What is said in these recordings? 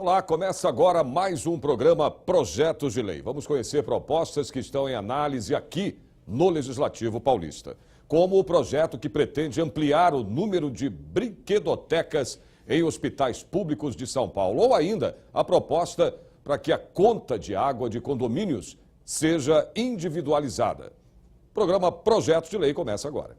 Olá, começa agora mais um programa Projetos de Lei. Vamos conhecer propostas que estão em análise aqui no Legislativo Paulista. Como o projeto que pretende ampliar o número de brinquedotecas em hospitais públicos de São Paulo. Ou ainda a proposta para que a conta de água de condomínios seja individualizada. O programa Projetos de Lei começa agora.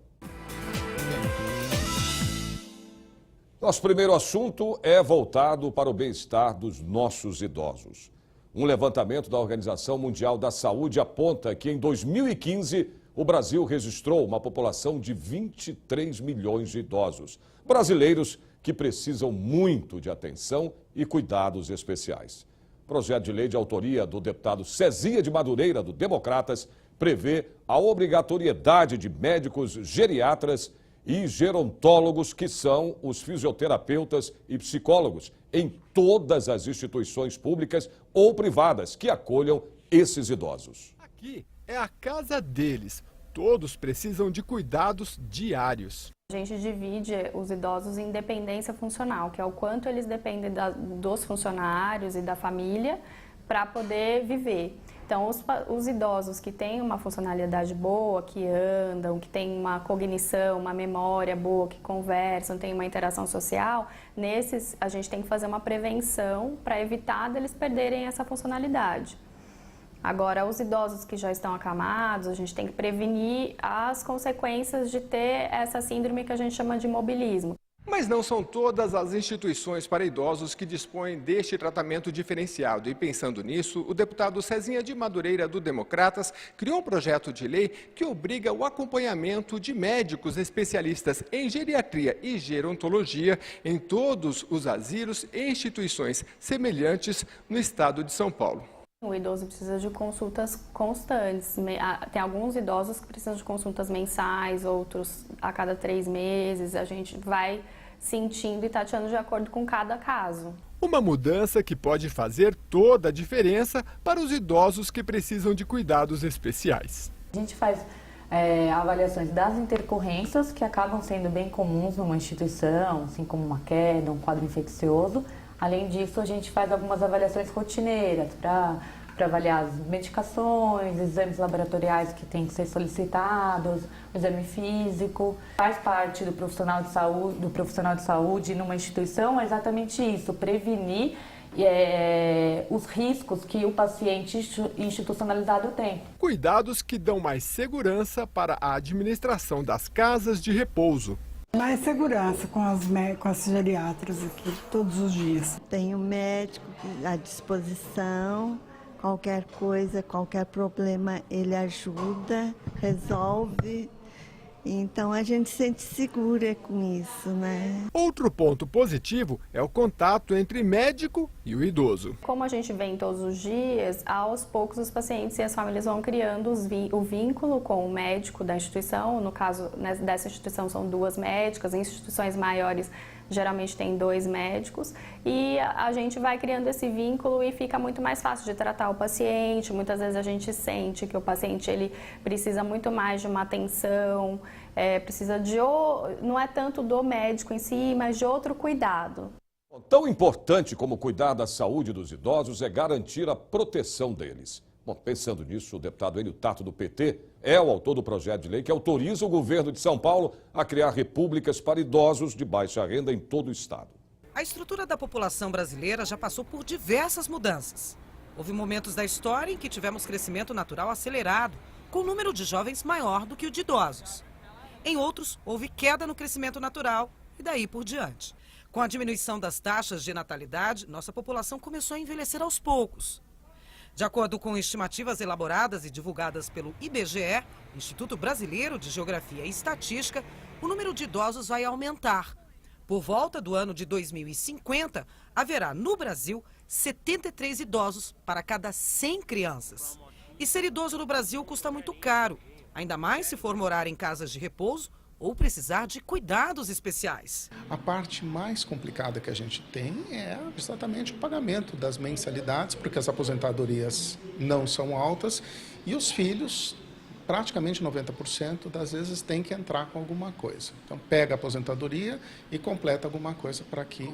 Nosso primeiro assunto é voltado para o bem-estar dos nossos idosos. Um levantamento da Organização Mundial da Saúde aponta que em 2015 o Brasil registrou uma população de 23 milhões de idosos brasileiros que precisam muito de atenção e cuidados especiais. O projeto de lei de autoria do deputado Cezinha de Madureira, do Democratas, prevê a obrigatoriedade de médicos geriatras e gerontólogos, que são os fisioterapeutas e psicólogos, em todas as instituições públicas ou privadas que acolham esses idosos. Aqui é a casa deles. Todos precisam de cuidados diários. A gente divide os idosos em dependência funcional, que é o quanto eles dependem dos funcionários e da família para poder viver. Então, os idosos que têm uma funcionalidade boa, que andam, que têm uma cognição, uma memória boa, que conversam, têm uma interação social, nesses a gente tem que fazer uma prevenção para evitar deles perderem essa funcionalidade. Agora, os idosos que já estão acamados, a gente tem que prevenir as consequências de ter essa síndrome que a gente chama de imobilismo. Mas não são todas as instituições para idosos que dispõem deste tratamento diferenciado. E pensando nisso, o deputado Cezinha de Madureira, do Democratas, criou um projeto de lei que obriga o acompanhamento de médicos especialistas em geriatria e gerontologia em todos os asilos e instituições semelhantes no estado de São Paulo. O idoso precisa de consultas constantes. Tem alguns idosos que precisam de consultas mensais, outros a cada 3 meses. A gente vai sentindo e tateando de acordo com cada caso. Uma mudança que pode fazer toda a diferença para os idosos que precisam de cuidados especiais. A gente faz avaliações das intercorrências, que acabam sendo bem comuns numa instituição, assim como uma queda, um quadro infeccioso. Além disso, a gente faz algumas avaliações rotineiras para avaliar as medicações, exames laboratoriais que têm que ser solicitados, o exame físico. Faz parte do profissional de saúde numa instituição é exatamente isso, prevenir os riscos que o paciente institucionalizado tem. Cuidados que dão mais segurança para a administração das casas de repouso. Mais segurança com as geriatras aqui todos os dias. Tem um médico à disposição, qualquer coisa, qualquer problema ele ajuda, resolve. Então a gente se sente segura com isso, né? Outro ponto positivo é o contato entre médico e o idoso. Como a gente vem todos os dias, aos poucos os pacientes e as famílias vão criando o vínculo com o médico da instituição. No caso dessa instituição são 2 médicas, em instituições maiores geralmente tem 2 médicos, e a gente vai criando esse vínculo e fica muito mais fácil de tratar o paciente. Muitas vezes a gente sente que o paciente ele precisa muito mais de uma atenção, precisa não é tanto do médico em si, mas de outro cuidado. Tão importante como cuidar da saúde dos idosos é garantir a proteção deles. Bom, pensando nisso, o deputado Enio Tato, do PT, é o autor do projeto de lei que autoriza o governo de São Paulo a criar repúblicas para idosos de baixa renda em todo o estado. A estrutura da população brasileira já passou por diversas mudanças. Houve momentos da história em que tivemos crescimento natural acelerado, com o número de jovens maior do que o de idosos. Em outros, houve queda no crescimento natural e daí por diante. Com a diminuição das taxas de natalidade, nossa população começou a envelhecer aos poucos. De acordo com estimativas elaboradas e divulgadas pelo IBGE, Instituto Brasileiro de Geografia e Estatística, o número de idosos vai aumentar. Por volta do ano de 2050, haverá no Brasil 73 idosos para cada 100 crianças. E ser idoso no Brasil custa muito caro, ainda mais se for morar em casas de repouso ou precisar de cuidados especiais. A parte mais complicada que a gente tem é exatamente o pagamento das mensalidades, porque as aposentadorias não são altas e os filhos praticamente 90% das vezes tem que entrar com alguma coisa. Então pega a aposentadoria e completa alguma coisa para que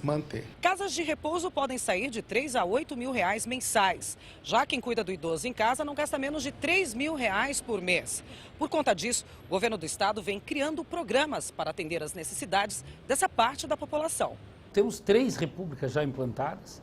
manter. Casas de repouso podem sair de 3 a 8 mil reais mensais. Já quem cuida do idoso em casa não gasta menos de 3 mil reais por mês. Por conta disso, o governo do estado vem criando programas para atender as necessidades dessa parte da população. Temos 3 repúblicas já implantadas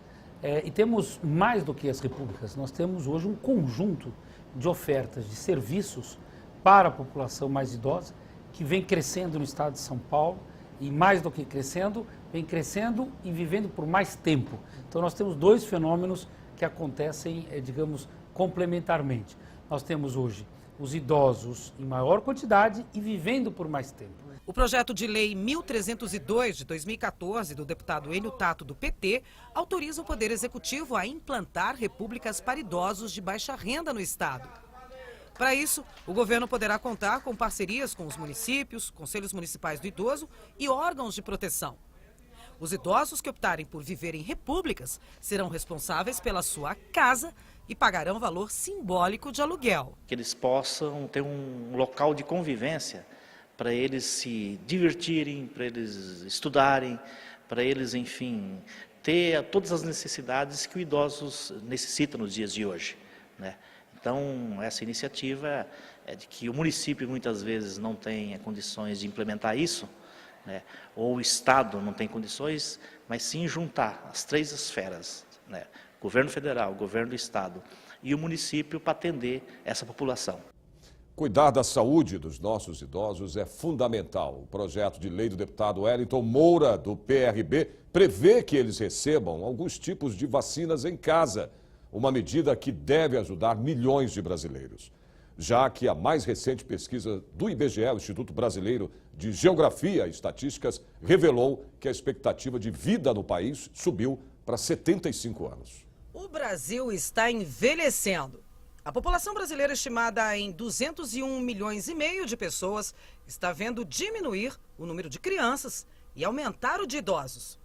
e temos mais do que as repúblicas. Nós temos hoje um conjunto de ofertas de serviços para a população mais idosa que vem crescendo no estado de São Paulo e mais do que crescendo, vem crescendo e vivendo por mais tempo. Então nós temos 2 fenômenos que acontecem, digamos, complementarmente. Nós temos hoje os idosos em maior quantidade e vivendo por mais tempo. O projeto de lei 1302 de 2014 do deputado Enio Tato do PT autoriza o Poder Executivo a implantar repúblicas para idosos de baixa renda no estado. Para isso, o governo poderá contar com parcerias com os municípios, conselhos municipais do idoso e órgãos de proteção. Os idosos que optarem por viver em repúblicas serão responsáveis pela sua casa e pagarão valor simbólico de aluguel. Que eles possam ter um local de convivência para eles se divertirem, para eles estudarem, para eles, enfim, ter todas as necessidades que o idoso necessita nos dias de hoje, né? Então, essa iniciativa é de que o município muitas vezes não tem condições de implementar isso, né? Ou o Estado não tem condições, mas sim juntar as 3 esferas, né? Governo federal, governo do Estado e o município para atender essa população. Cuidar da saúde dos nossos idosos é fundamental. O projeto de lei do deputado Wellington Moura, do PRB, prevê que eles recebam alguns tipos de vacinas em casa, uma medida que deve ajudar milhões de brasileiros. Já que a mais recente pesquisa do IBGE, o Instituto Brasileiro de Geografia e Estatísticas, revelou que a expectativa de vida no país subiu para 75 anos. O Brasil está envelhecendo. A população brasileira, estimada em 201 milhões e meio de pessoas, está vendo diminuir o número de crianças e aumentar o de idosos.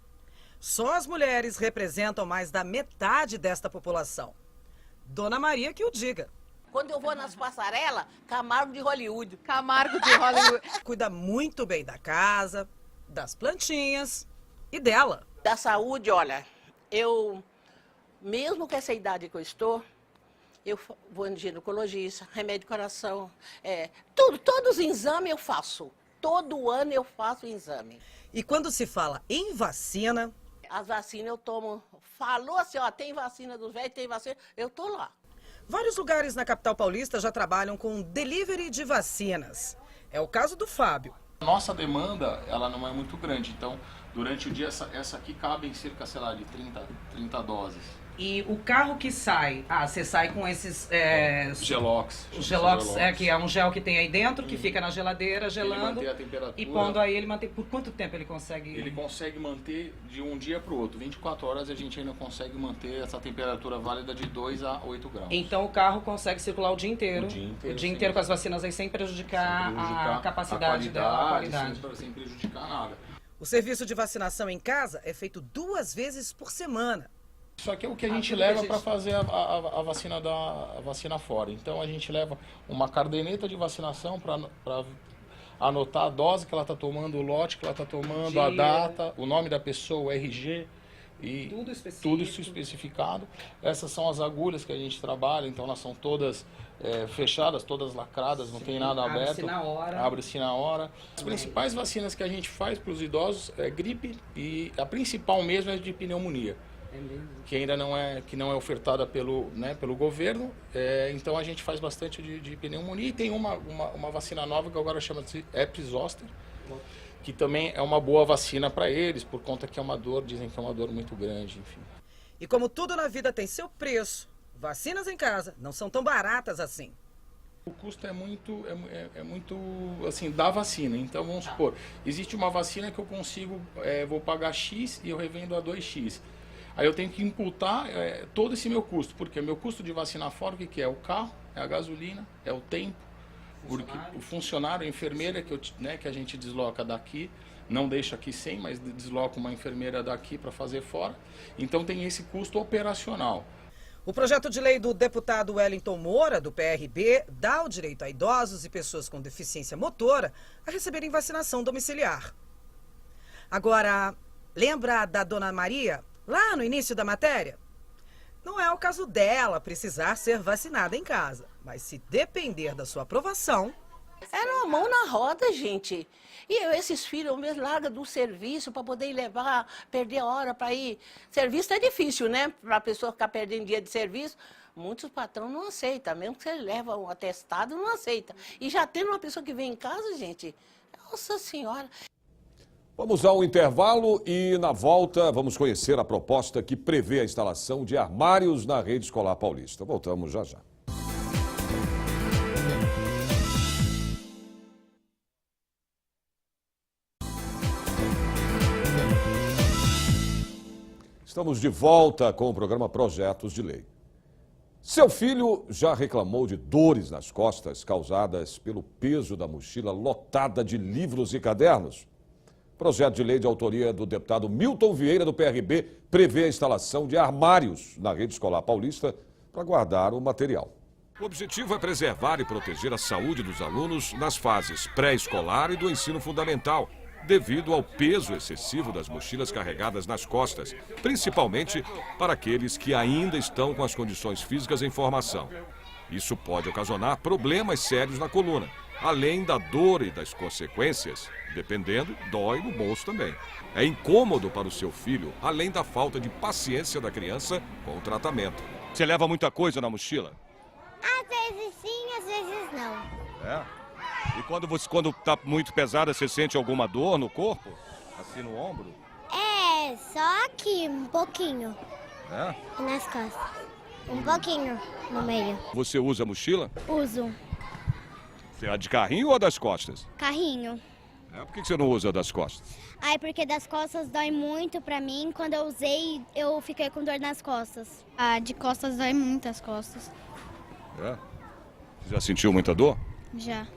Só as mulheres representam mais da metade desta população. Dona Maria que o diga. Quando eu vou nas passarelas, Camargo de Hollywood. Camargo de Hollywood. Cuida muito bem da casa, das plantinhas e dela. Da saúde, olha, eu, mesmo com essa idade que eu estou, eu vou no ginecologista, remédio de coração, todos os exames eu faço. Todo ano eu faço exame. E quando se fala em vacina... As vacinas eu tomo, falou assim, ó, tem vacina dos velhos, tem vacina, eu tô lá. Vários lugares na capital paulista já trabalham com delivery de vacinas. É o caso do Fábio. Nossa demanda, ela não é muito grande, então durante o dia essa aqui cabe em cerca, sei lá, de 30 doses. E o carro que sai, você sai com esses... Gelox. Os Gelox, que é um gel que tem aí dentro, que fica na geladeira, gelando. Ele mantém a temperatura. E pondo aí, ele mantém... Por quanto tempo ele consegue... Ele consegue manter de um dia para o outro. 24 horas a gente ainda consegue manter essa temperatura válida de 2 a 8 graus. Então o carro consegue circular o dia inteiro. O dia inteiro com as vacinas aí, sem prejudicar a capacidade dela, a qualidade. Sem prejudicar nada. O serviço de vacinação em casa é feito 2 vezes por semana. Isso aqui é o que a gente leva para fazer a vacina fora. Então a gente leva uma caderneta de vacinação para anotar a dose que ela está tomando, o lote que ela está tomando, a data, o nome da pessoa, o RG e tudo isso especificado. Essas são as agulhas que a gente trabalha, então elas são todas fechadas, todas lacradas, não tem nada aberto. Abre-se na hora. As principais vacinas que a gente faz para os idosos é gripe e a principal mesmo é de pneumonia. Que ainda não é ofertada pelo governo, então a gente faz bastante de pneumonia e tem uma vacina nova que agora chama-se Epizoster, que também é uma boa vacina para eles, por conta que é uma dor, dizem que é uma dor muito grande, enfim. E como tudo na vida tem seu preço, vacinas em casa não são tão baratas assim. O custo é muito assim, da vacina. Então vamos supor, existe uma vacina que eu consigo, vou pagar X e eu revendo a 2X. Aí eu tenho que imputar todo esse meu custo, porque meu custo de vacinar fora, o que é? O carro, é a gasolina, é o tempo, o funcionário, a enfermeira que a gente desloca daqui, não deixa aqui sem, mas desloca uma enfermeira daqui para fazer fora. Então tem esse custo operacional. O projeto de lei do deputado Wellington Moura, do PRB, dá o direito a idosos e pessoas com deficiência motora a receberem vacinação domiciliar. Agora, lembra da dona Maria, lá no início da matéria? Não é o caso dela precisar ser vacinada em casa, mas se depender da sua aprovação... Era uma mão na roda, gente. E esses filhos mesmo largam do serviço para poder levar, perder a hora para ir. Serviço é difícil, né? Para a pessoa ficar perdendo dia de serviço. Muitos patrões não aceitam, mesmo que você leva um atestado, não aceita. E já tendo uma pessoa que vem em casa, gente, nossa senhora. Vamos ao intervalo e, na volta, vamos conhecer a proposta que prevê a instalação de armários na rede escolar paulista. Voltamos já já. Estamos de volta com o programa Projetos de Lei. Seu filho já reclamou de dores nas costas causadas pelo peso da mochila lotada de livros e cadernos? Projeto de lei de autoria do deputado Milton Vieira, do PRB, prevê a instalação de armários na rede escolar paulista para guardar o material. O objetivo é preservar e proteger a saúde dos alunos nas fases pré-escolar e do ensino fundamental, devido ao peso excessivo das mochilas carregadas nas costas, principalmente para aqueles que ainda estão com as condições físicas em formação. Isso pode ocasionar problemas sérios na coluna, além da dor e das consequências, dependendo, dói no bolso também. É incômodo para o seu filho, além da falta de paciência da criança com o tratamento. Você leva muita coisa na mochila? Às vezes sim, às vezes não. É? E quando tá muito pesada, você sente alguma dor no corpo? Assim no ombro? É, só aqui, um pouquinho. É? E nas costas. Um pouquinho no meio. Você usa a mochila? Uso. Você é a de carrinho ou a das costas? Carrinho. É, por que você não usa a das costas? Aí porque das costas dói muito pra mim. Quando eu usei, eu fiquei com dor nas costas. A de costas dói muito as costas. É? Você já sentiu muita dor? Já.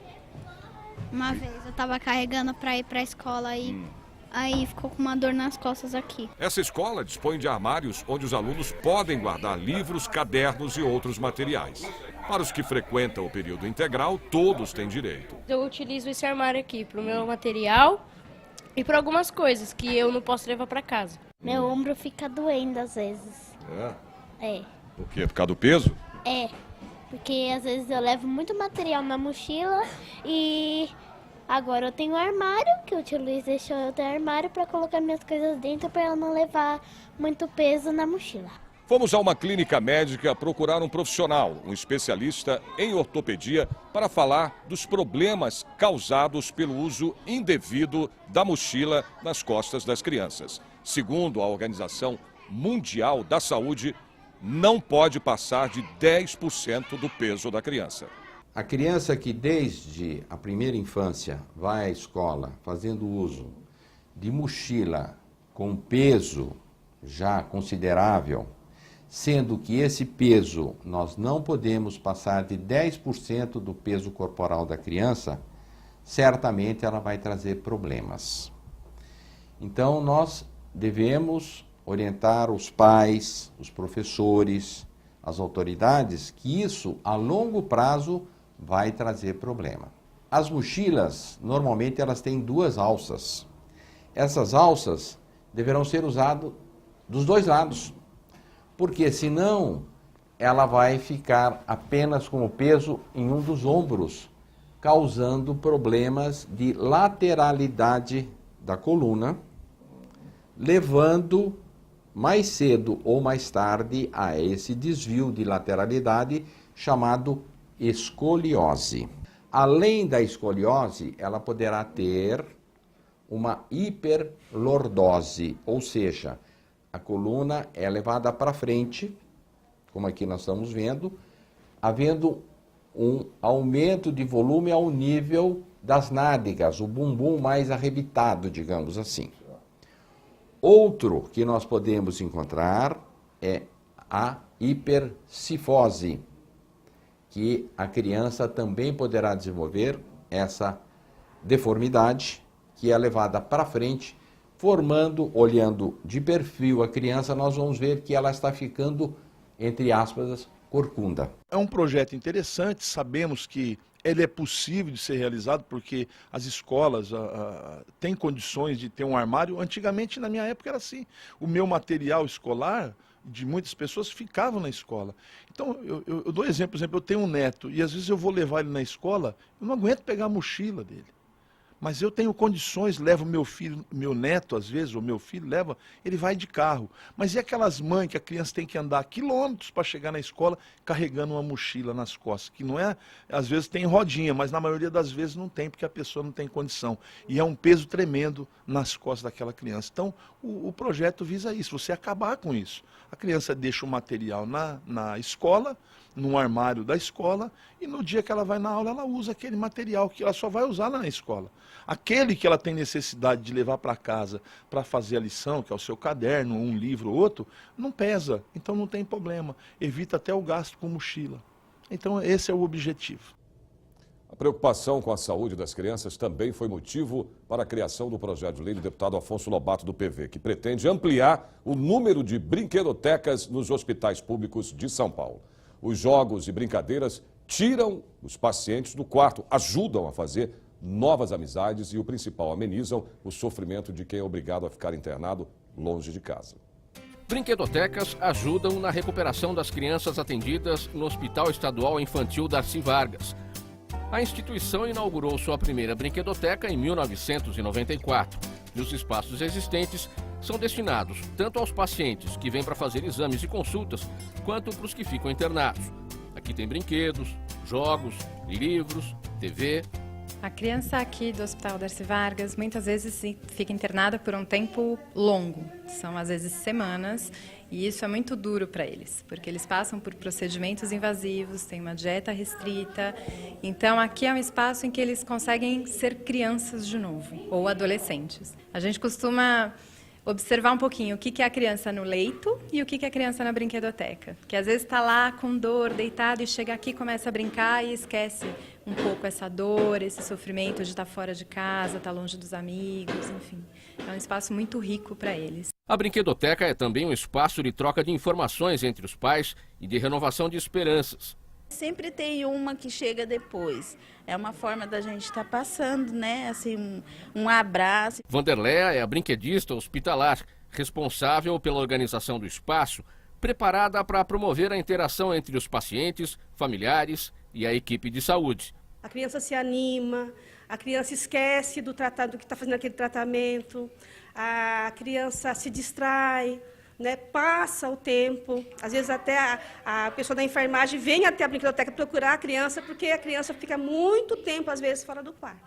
Uma vez eu tava carregando pra ir pra escola e aí ficou com uma dor nas costas aqui. Essa escola dispõe de armários onde os alunos podem guardar livros, cadernos e outros materiais. Para os que frequentam o período integral, todos têm direito. Eu utilizo esse armário aqui para o meu material e para algumas coisas que eu não posso levar para casa. Meu ombro fica doendo às vezes. É? É. Por quê? Por causa do peso? É. Porque às vezes eu levo muito material na mochila e agora eu tenho um armário que eu utilizo esse outro armário para colocar minhas coisas dentro para eu não levar muito peso na mochila. Fomos a uma clínica médica procurar um profissional, um especialista em ortopedia, para falar dos problemas causados pelo uso indevido da mochila nas costas das crianças. Segundo a Organização Mundial da Saúde, não pode passar de 10% do peso da criança. A criança que desde a primeira infância vai à escola fazendo uso de mochila com peso já considerável, sendo que esse peso nós não podemos passar de 10% do peso corporal da criança, certamente ela vai trazer problemas. Então nós devemos orientar os pais, os professores, as autoridades, que isso a longo prazo vai trazer problema. As mochilas, normalmente elas têm duas alças. Essas alças deverão ser usadas dos dois lados, porque senão ela vai ficar apenas com o peso em um dos ombros, causando problemas de lateralidade da coluna, levando mais cedo ou mais tarde a esse desvio de lateralidade chamado escoliose. Além da escoliose, ela poderá ter uma hiperlordose, ou seja, a coluna é levada para frente, como aqui nós estamos vendo, havendo um aumento de volume ao nível das nádegas, o bumbum mais arrebitado, digamos assim. Outro que nós podemos encontrar é a hipercifose, que a criança também poderá desenvolver essa deformidade, que é levada para frente, formando, olhando de perfil a criança, nós vamos ver que ela está ficando entre aspas, corcunda. É um projeto interessante, sabemos que ele é possível de ser realizado porque as escolas têm condições de ter um armário. Antigamente, na minha época, era assim. O meu material escolar, de muitas pessoas, ficava na escola. Então, eu dou exemplo, por exemplo, eu tenho um neto e às vezes eu vou levar ele na escola, eu não aguento pegar a mochila dele. Mas eu tenho condições, levo meu neto, às vezes, ou meu filho leva, ele vai de carro. Mas e aquelas mães que a criança tem que andar quilômetros para chegar na escola carregando uma mochila nas costas? Que não é, às vezes tem rodinha, mas na maioria das vezes não tem, porque a pessoa não tem condição. E é um peso tremendo nas costas daquela criança. Então, o projeto visa isso, você acabar com isso. A criança deixa o material na escola, num armário da escola, e no dia que ela vai na aula, ela usa aquele material que ela só vai usar lá na escola. Aquele que ela tem necessidade de levar para casa para fazer a lição, que é o seu caderno, um livro ou outro, não pesa, então não tem problema. Evita até o gasto com mochila. Então esse é o objetivo. A preocupação com a saúde das crianças também foi motivo para a criação do projeto de lei do deputado Afonso Lobato do PV, que pretende ampliar o número de brinquedotecas nos hospitais públicos de São Paulo. Os jogos e brincadeiras tiram os pacientes do quarto, ajudam a fazer novas amizades e, o principal, amenizam o sofrimento de quem é obrigado a ficar internado longe de casa. Brinquedotecas ajudam na recuperação das crianças atendidas no Hospital Estadual Infantil Darcy Vargas. A instituição inaugurou sua primeira brinquedoteca em 1994 e os espaços existentes são destinados tanto aos pacientes que vêm para fazer exames e consultas, quanto para os que ficam internados. Aqui tem brinquedos, jogos, livros, TV. A criança aqui do Hospital Darcy Vargas muitas vezes fica internada por um tempo longo, são às vezes semanas, e isso é muito duro para eles, porque eles passam por procedimentos invasivos, têm uma dieta restrita, então aqui é um espaço em que eles conseguem ser crianças de novo, ou adolescentes. A gente costuma observar um pouquinho o que é a criança no leito e o que é a criança na brinquedoteca. Que às vezes está lá com dor, deitado, e chega aqui, começa a brincar e esquece um pouco essa dor, esse sofrimento de estar fora de casa, estar longe dos amigos, enfim. É um espaço muito rico para eles. A brinquedoteca é também um espaço de troca de informações entre os pais e de renovação de esperanças. Sempre tem uma que chega depois. É uma forma da gente estar passando, né? Assim, um abraço. Vanderléa é a brinquedista hospitalar, responsável pela organização do espaço, preparada para promover a interação entre os pacientes, familiares e a equipe de saúde. A criança se anima, a criança esquece do que está fazendo aquele tratamento, a criança se distrai, né, passa o tempo, às vezes até a pessoa da enfermagem vem até a brinquedoteca procurar a criança, porque a criança fica muito tempo, às vezes, fora do quarto.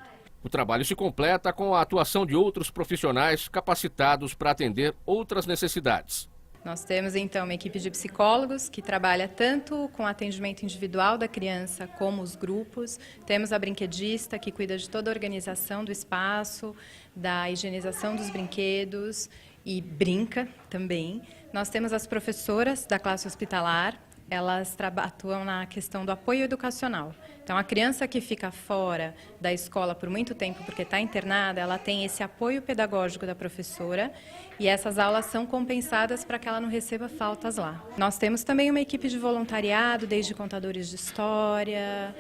O trabalho se completa com a atuação de outros profissionais capacitados para atender outras necessidades. Nós temos, então, uma equipe de psicólogos que trabalha tanto com o atendimento individual da criança como os grupos. Temos a brinquedista, que cuida de toda a organização do espaço, da higienização dos brinquedos e brinca também. Nós temos as professoras da classe hospitalar, elas atuam na questão do apoio educacional. Então, a criança que fica fora da escola por muito tempo porque está internada, ela tem esse apoio pedagógico da professora e essas aulas são compensadas para que ela não receba faltas lá. Nós temos também uma equipe de voluntariado, desde contadores de história,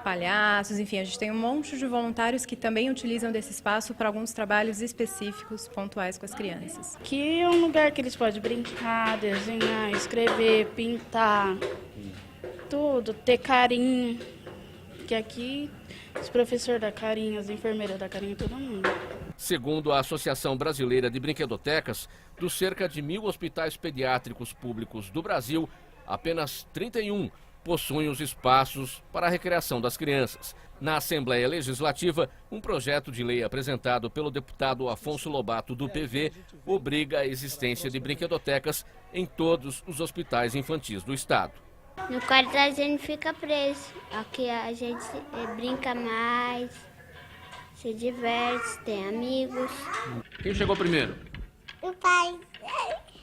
palhaços, enfim, a gente tem um monte de voluntários que também utilizam desse espaço para alguns trabalhos específicos, pontuais com as crianças. Aqui é um lugar que eles podem brincar, desenhar, escrever, pintar, tudo, ter carinho, que aqui os professores dão carinho, as enfermeiras dão carinho, todo mundo. Segundo a Associação Brasileira de Brinquedotecas, dos cerca de 1.000 hospitais pediátricos públicos do Brasil, apenas 31 possuem os espaços para a recreação das crianças. Na Assembleia Legislativa, um projeto de lei apresentado pelo deputado Afonso Lobato do PV obriga a existência de brinquedotecas em todos os hospitais infantis do estado. No quarto a gente fica preso, aqui a gente brinca mais, se diverte, tem amigos. Quem chegou primeiro? O pai.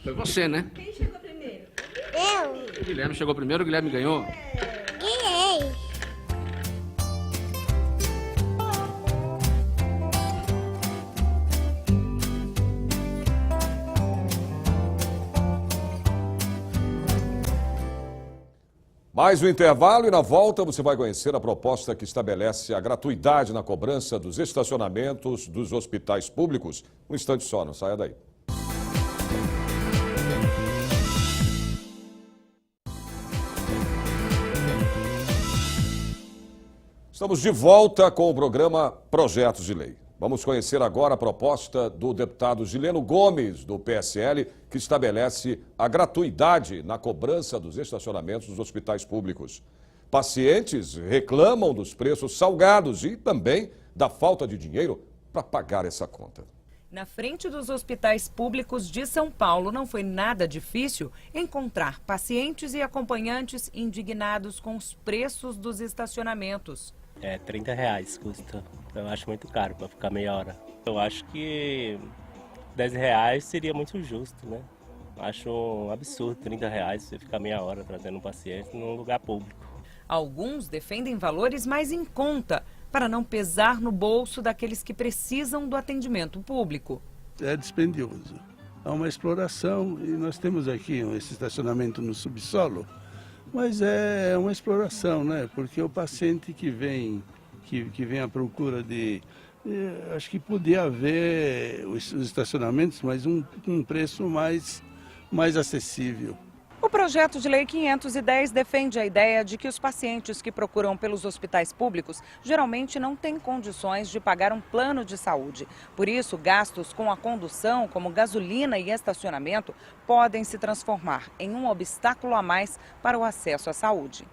Foi você, né? Quem chegou primeiro? Eu. O Guilherme chegou primeiro, o Guilherme ganhou. Ganhei. Mais um intervalo e na volta você vai conhecer a proposta que estabelece a gratuidade na cobrança dos estacionamentos dos hospitais públicos. Um instante só, não saia daí. Estamos de volta com o programa Projetos de Lei. Vamos conhecer agora a proposta do deputado Gileno Gomes, do PSL, que estabelece a gratuidade na cobrança dos estacionamentos dos hospitais públicos. Pacientes reclamam dos preços salgados e também da falta de dinheiro para pagar essa conta. Na frente dos hospitais públicos de São Paulo, não foi nada difícil encontrar pacientes e acompanhantes indignados com os preços dos estacionamentos. R$30 custa. Eu acho muito caro para ficar meia hora. Eu acho que R$10 seria muito justo, né? Acho um absurdo R$30 você ficar meia hora trazendo um paciente num lugar público. Alguns defendem valores mais em conta, para não pesar no bolso daqueles que precisam do atendimento público. É dispendioso. Há uma exploração e nós temos aqui esse estacionamento no subsolo, mas é uma exploração, né? Porque o paciente que vem à procura de... acho que podia haver os estacionamentos, mas um preço mais acessível. O projeto de lei 510 defende a ideia de que os pacientes que procuram pelos hospitais públicos geralmente não têm condições de pagar um plano de saúde. Por isso, gastos com a condução, como gasolina e estacionamento, podem se transformar em um obstáculo a mais para o acesso à saúde.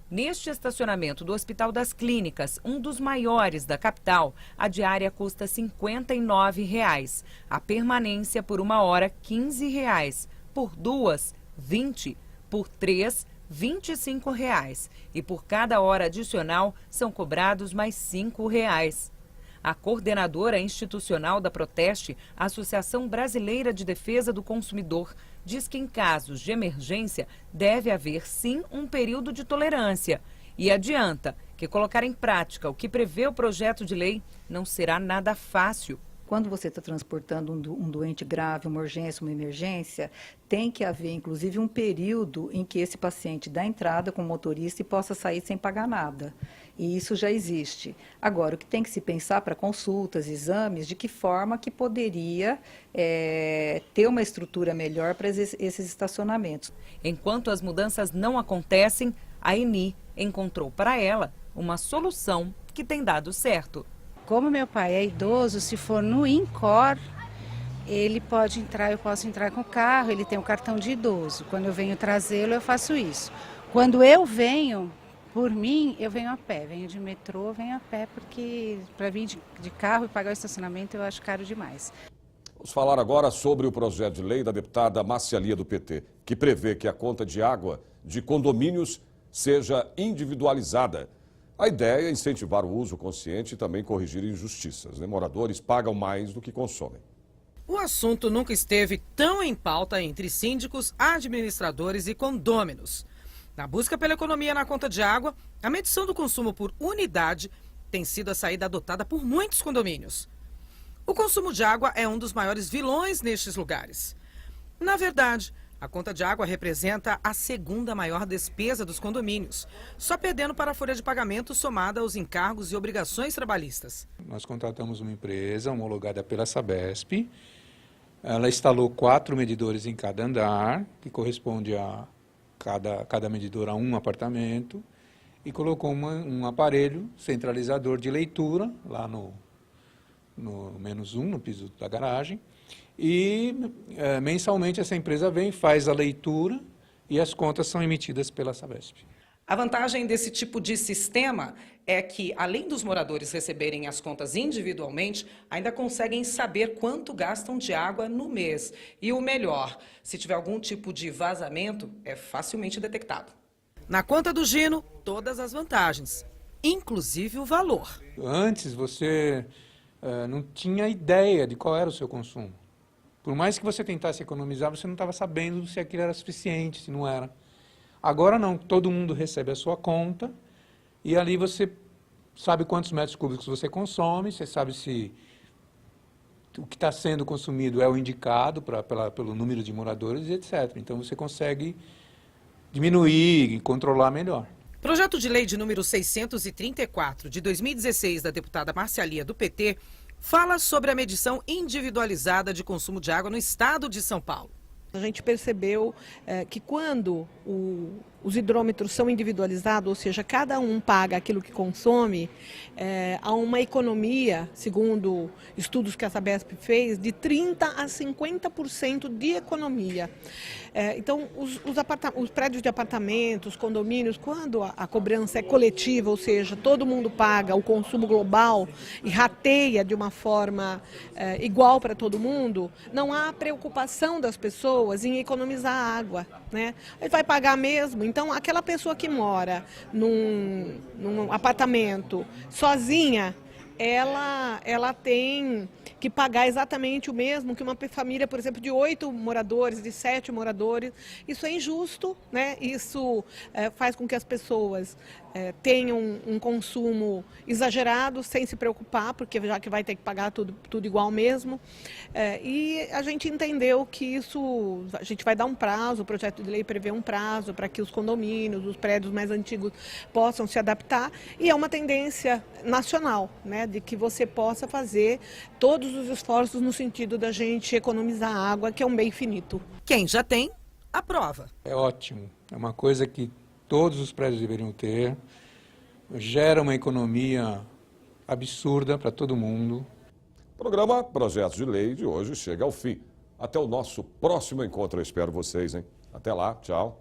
Neste estacionamento do Hospital das Clínicas, um dos maiores da capital, a diária custa R$ 59,00. A permanência por 1 hora, R$ 15,00. Por 2, R$ 20, por 3, R$ 25,00. E por cada hora adicional são cobrados mais R$ 5,00. A coordenadora institucional da Proteste, a Associação Brasileira de Defesa do Consumidor, diz que em casos de emergência deve haver sim um período de tolerância. E adianta que colocar em prática o que prevê o projeto de lei não será nada fácil. Quando você está transportando um doente grave, uma urgência, uma emergência, tem que haver, inclusive, um período em que esse paciente dá entrada com o motorista e possa sair sem pagar nada. E isso já existe. Agora, o que tem que se pensar para consultas, exames, de que forma que poderia ter uma estrutura melhor para esses estacionamentos. Enquanto as mudanças não acontecem, a Eni encontrou para ela uma solução que tem dado certo. Como meu pai é idoso, se for no INCOR, ele pode entrar, eu posso entrar com o carro, ele tem o cartão de idoso. Quando eu venho trazê-lo, eu faço isso. Quando eu venho, por mim, eu venho a pé. Venho de metrô, venho a pé, porque para vir de carro e pagar o estacionamento eu acho caro demais. Vamos falar agora sobre o projeto de lei da deputada Márcia Lia, do PT, que prevê que a conta de água de condomínios seja individualizada. A ideia é incentivar o uso consciente e também corrigir injustiças. Moradores pagam mais do que consomem. O assunto nunca esteve tão em pauta entre síndicos, administradores e condôminos. Na busca pela economia na conta de água, a medição do consumo por unidade tem sido a saída adotada por muitos condomínios. O consumo de água é um dos maiores vilões nestes lugares. Na verdade, a conta de água representa a segunda maior despesa dos condomínios, só perdendo para a folha de pagamento somada aos encargos e obrigações trabalhistas. Nós contratamos uma empresa homologada pela Sabesp. Ela instalou 4 medidores em cada andar, que corresponde a cada medidor a um apartamento, e colocou um aparelho centralizador de leitura lá no -1, no piso da garagem. E mensalmente essa empresa vem, faz a leitura e as contas são emitidas pela Sabesp. A vantagem desse tipo de sistema é que, além dos moradores receberem as contas individualmente, ainda conseguem saber quanto gastam de água no mês. E o melhor, se tiver algum tipo de vazamento, é facilmente detectado. Na conta do Gino, todas as vantagens, inclusive o valor. Antes você não tinha ideia de qual era o seu consumo. Por mais que você tentasse economizar, você não estava sabendo se aquilo era suficiente, se não era. Agora não, todo mundo recebe a sua conta e ali você sabe quantos metros cúbicos você consome, você sabe se o que está sendo consumido é o indicado pelo número de moradores e etc. Então você consegue diminuir e controlar melhor. Projeto de lei de número 634, de 2016, da deputada Marcialia, do PT, fala sobre a medição individualizada de consumo de água no estado de São Paulo. A gente percebeu que quando os hidrômetros são individualizados, ou seja, cada um paga aquilo que consome, há uma economia, segundo estudos que a Sabesp fez, de 30% a 50% de economia. Então, os prédios de apartamentos, condomínios, quando a cobrança é coletiva, ou seja, todo mundo paga o consumo global e rateia de uma forma igual para todo mundo, não há preocupação das pessoas em economizar água, né? Ele vai pagar mesmo. Então, aquela pessoa que mora num apartamento sozinha, ela tem que pagar exatamente o mesmo que uma família, por exemplo, de 8 moradores, de 7 moradores. Isso é injusto, né? Isso faz com que as pessoas tenham um consumo exagerado, sem se preocupar, porque já que vai ter que pagar tudo igual mesmo. E a gente entendeu que isso, a gente vai dar um prazo, o projeto de lei prevê um prazo para que os condomínios, os prédios mais antigos possam se adaptar, e é uma tendência nacional, né, de que você possa fazer todos os esforços no sentido da gente economizar água, que é um bem finito. Quem já tem, aprova. É ótimo, é uma coisa que todos os prédios deveriam ter, gera uma economia absurda para todo mundo. O programa Projetos de Lei de hoje chega ao fim. Até o nosso próximo encontro, eu espero vocês, hein? Até lá, tchau.